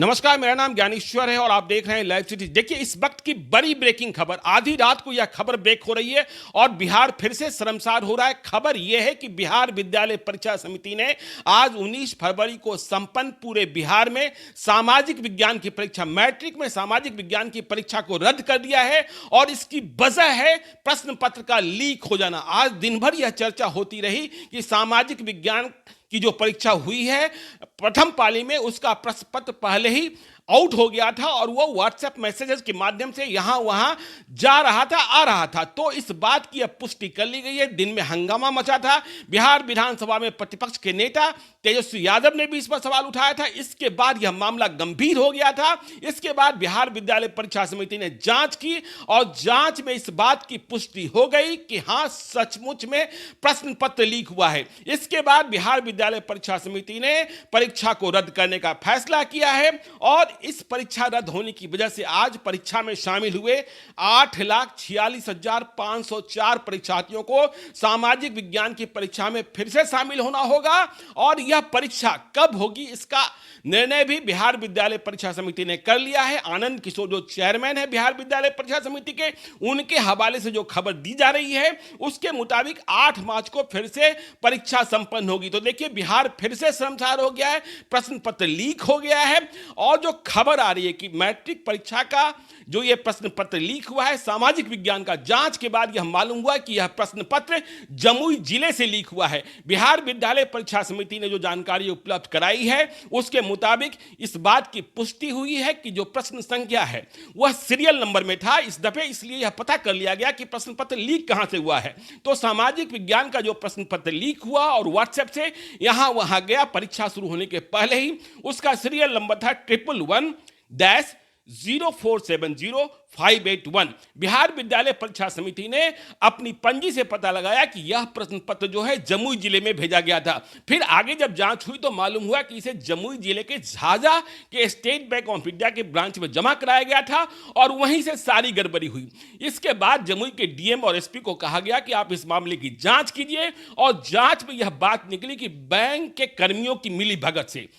नमस्कार, मेरा नाम ज्ञानेश्वर है और आप देख रहे हैं लाइव सिटी। देखिए, इस वक्त की बड़ी ब्रेकिंग खबर, आधी रात को यह खबर ब्रेक हो रही है और बिहार फिर से शर्मसार हो रहा है। खबर यह है कि बिहार विद्यालय परीक्षा समिति ने आज 19 फरवरी को संपन्न पूरे बिहार में सामाजिक विज्ञान की परीक्षा, मैट्रिक में सामाजिक विज्ञान की परीक्षा को रद्द कर दिया है और इसकी वजह है प्रश्न पत्र का लीक हो जाना। आज दिन भर यह चर्चा होती रही कि सामाजिक विज्ञान की जो परीक्षा हुई है प्रथम पाली में, उसका प्रश्न पत्र पहले ही आउट हो गया था और वो व्हाट्सएप मैसेजेस के माध्यम से यहां वहां जा रहा था, आ रहा था। तो इस बात की अब पुष्टि कर ली गई है। दिन में हंगामा मचा था। बिहार विधानसभा में प्रतिपक्ष के नेता तेजस्वी यादव ने भी इस पर सवाल उठाया था। इसके बाद यह मामला गंभीर हो गया था। इसके बाद बिहार विद्यालय परीक्षा समिति ने जांच की और जांच में इस बात की पुष्टि हो गई कि हां, सचमुच में प्रश्न पत्र लीक हुआ है। इसके बाद बिहार विद्यालय परीक्षा समिति ने परीक्षा को रद्द करने का फैसला किया है और इस परीक्षा रद्द होने की वजह से आज परीक्षा में शामिल हुए 8,46,504 परीक्षार्थियों को सामाजिक विज्ञान की परीक्षा में फिर से शामिल होना होगा और यह परीक्षा कब होगी इसका निर्णय भी बिहार विद्यालय परीक्षा समिति ने कर लिया है। आनंद किशोर जो चेयरमैन है बिहार विद्यालय परीक्षा समिति के, उनके हवाले से जो खबर दी जा रही है उसके मुताबिक 8 मार्च को फिर से परीक्षा संपन्न होगी। तो देखिए, बिहार फिर से शर्मसार हो गया है, प्रश्न पत्र लीक हो गया है और जो खबर आ रही है कि मैट्रिक परीक्षा का जो ये प्रश्न पत्र लीक हुआ है सामाजिक विज्ञान का, जांच के बाद यह मालूम हुआ कि यह प्रश्न पत्र जमुई जिले से लीक हुआ है। बिहार विद्यालय परीक्षा समिति ने जो जानकारी उपलब्ध कराई है उसके मुताबिक इस बात की पुष्टि हुई है कि जो प्रश्न संख्या है वह सीरियल नंबर में था इस दफे, इसलिए यह पता कर लिया गया कि प्रश्न पत्र लीक कहां से हुआ है। तो सामाजिक विज्ञान का जो प्रश्न पत्र लीक हुआ और व्हाट्सएप से यहां वहां गया परीक्षा शुरू होने के पहले ही, उसका सीरियल नंबर था 111-0470-581। बिहार विद्यालय परीक्षा समिति ने अपनी पंजी से पता लगाया कि यह प्रश्न पत्र जो है जमुई जिले में भेजा गया था। फिर आगे जब जांच हुई तो मालूम हुआ कि इसे जमुई जिले के झाझा के स्टेट बैंक ऑफ इंडिया के ब्रांच में जमा कराया गया था और वहीं से सारी गड़बड़ी हुई। इसके बाद जमुई के डीएम और एसपी को कहा गया कि आप इस मामले की जांच कीजिए और जांच में यह बात निकली कि बैंक के कर्मियों की मिलीभगत से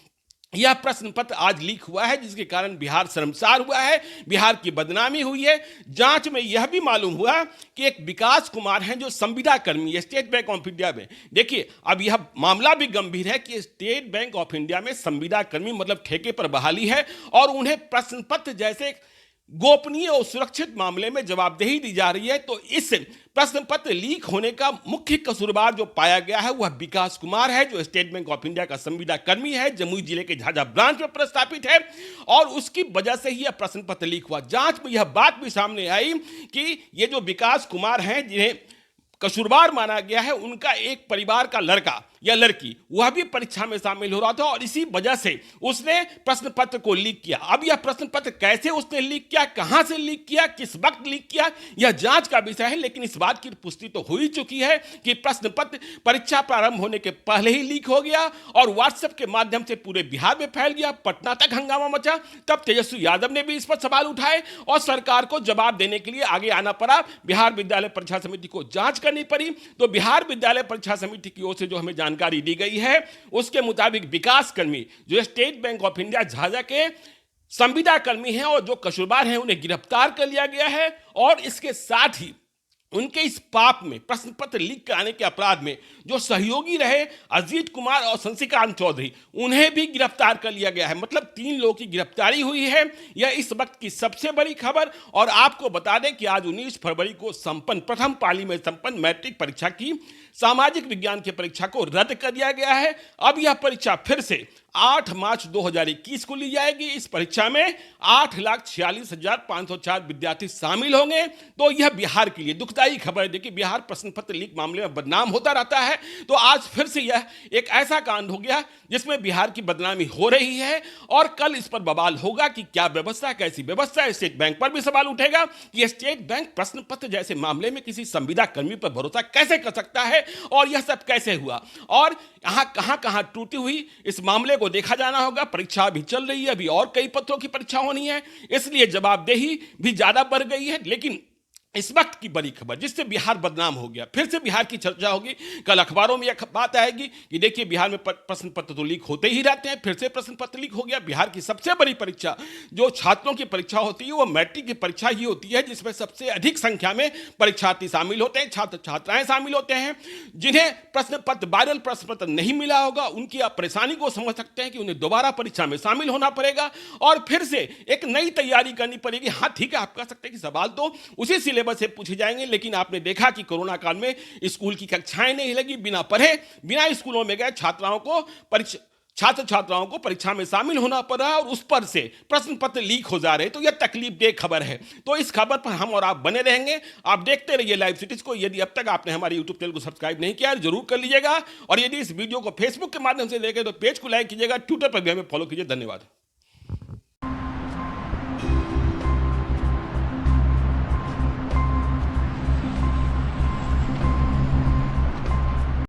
यह प्रश्न पत्र आज लीक हुआ है, जिसके कारण बिहार शर्मसार हुआ है, बिहार की बदनामी हुई है। जांच में यह भी मालूम हुआ कि एक विकास कुमार हैं जो संविदा कर्मी है स्टेट बैंक ऑफ इंडिया में। देखिए, अब यह मामला भी गंभीर है कि स्टेट बैंक ऑफ इंडिया में संविदा कर्मी मतलब ठेके पर बहाली है और उन्हें प्रश्न पत्र जैसे गोपनीय और सुरक्षित मामले में जवाबदेही दी जा रही है। तो इस प्रश्न पत्र लीक होने का मुख्य कसूरवार जो पाया गया है वह विकास कुमार है जो स्टेट बैंक ऑफ इंडिया का संविदा कर्मी है, जमुई जिले के झाझा ब्रांच में प्रस्थापित है और उसकी वजह से ही यह प्रश्न पत्र लीक हुआ। जांच में यह बात भी सामने आई कि ये जो विकास कुमार हैं जिन्हें कसूरवार माना गया है, उनका एक परिवार का लड़का या लड़की वह भी परीक्षा में शामिल हो रहा था और इसी वजह से उसने प्रश्न पत्र को लीक किया। अब यह प्रश्न पत्र कैसे उसने लीक किया, कहां से लीक किया, किस वक्त लीक किया, यह जांच का विषय है। लेकिन इस बात की पुष्टि तो हो ही चुकी है कि प्रश्न पत्र परीक्षा प्रारंभ होने के पहले ही लीक हो गया और व्हाट्सएप के माध्यम से पूरे बिहार में फैल गया, पटना तक हंगामा मचा। तब तेजस्वी यादव ने भी इस पर सवाल उठाए और सरकार को जवाब देने के लिए आगे आना पड़ा। बिहार विद्यालय परीक्षा समिति को जांच करनी पड़ी। तो बिहार विद्यालय परीक्षा समिति की ओर से जो हमें जानकारी दी गई है उसके मुताबिक विकास कर्मी जो state bank of India Jhajha के संविदा कर्मी हैं और जो कसूरवार हैं उन्हें गिरफ्तार कर लिया गया है और इसके साथ ही उनके इस पाप में, प्रश्न पत्र लीक कराने के अपराध में जो सहयोगी रहे अजीत कुमार और शशिकांत चौधरी, उन्हें भी गिरफ्तार कर लिया गया है। मतलब 3 लोगों की गिरफ्तारी हुई है। यह इस वक्त की सबसे बड़ी खबर। और आपको बता दें कि आज 19 फरवरी को संपन्न प्रथम पाली में संपन्न मैट्रिक परीक्षा की सामाजिक विज्ञान की परीक्षा को रद्द कर दिया गया है। अब यह परीक्षा फिर से 8 मार्च 2021 को ली जाएगी। इस परीक्षा में 8,46,504 विद्यार्थी शामिल होंगे। तो यह बिहार के लिए दुखदायी खबर है। देखिए, बिहार प्रश्न पत्र लीक मामले में बदनाम होता रहता है, तो आज फिर से यह एक ऐसा कांड हो गया जिसमें बिहार की बदनामी हो रही है और कल इस पर बवाल होगा कि क्या व्यवस्था, कैसी व्यवस्था है। स्टेट बैंक पर भी सवाल उठेगा कि स्टेट बैंक प्रश्न पत्र जैसे मामले में किसी संविदा कर्मी पर भरोसा कैसे कर सकता है और यह सब कैसे हुआ और यहां कहां त्रुटि हुई, इस मामले को देखा जाना होगा। परीक्षा अभी चल रही है, अभी और कई पत्रों की परीक्षा होनी है, इसलिए जवाबदेही भी ज्यादा बढ़ गई है। लेकिन इस वक्त की बड़ी खबर जिससे बिहार बदनाम हो गया, फिर से बिहार की चर्चा होगी। कल अखबारों में यह बात आएगी कि देखिए बिहार में प्रश्न पत्र तो लीक होते ही रहते हैं, फिर से प्रश्न पत्र लीक हो गया। बिहार की सबसे बड़ी परीक्षा जो छात्रों की परीक्षा होती है वो मैट्रिक की परीक्षा ही होती है, जिसमें सबसे अधिक संख्या में परीक्षार्थी शामिल होते हैं, छात्र छात्राएं शामिल होते हैं। जिन्हें प्रश्न पत्र वायरल प्रश्न पत्र नहीं मिला होगा उनकी आप परेशानी को समझ सकते हैं कि उन्हें दोबारा परीक्षा में शामिल होना पड़ेगा और फिर से एक नई तैयारी करनी पड़ेगी। हाँ ठीक है, आप कह सकते हैं कि सवाल तो उसी सिलेबस से पूछे जाएंगे, लेकिन आपने देखा कि कोरोना काल में स्कूल की कक्षाएं नहीं लगी, बिना पढ़े बिना स्कूलों में गए छात्र छात्राओं को परीक्षा में शामिल होना पड़ा और उस पर से प्रश्न पत्र लीक हो जा रहे। तो यह तकलीफ दे खबर है। तो इस खबर पर हम और आप बने रहेंगे। आप देखते रहिए लाइव सिटीज को। यदि अब तक आपने हमारे यूट्यूब चैनल को सब्सक्राइब नहीं किया जरूर कर लीजिएगा, और यदि इस वीडियो को फेसबुक के माध्यम से देखें तो पेज को लाइक कीजिएगा, ट्विटर पर भी हमें फॉलो कीजिए। धन्यवाद।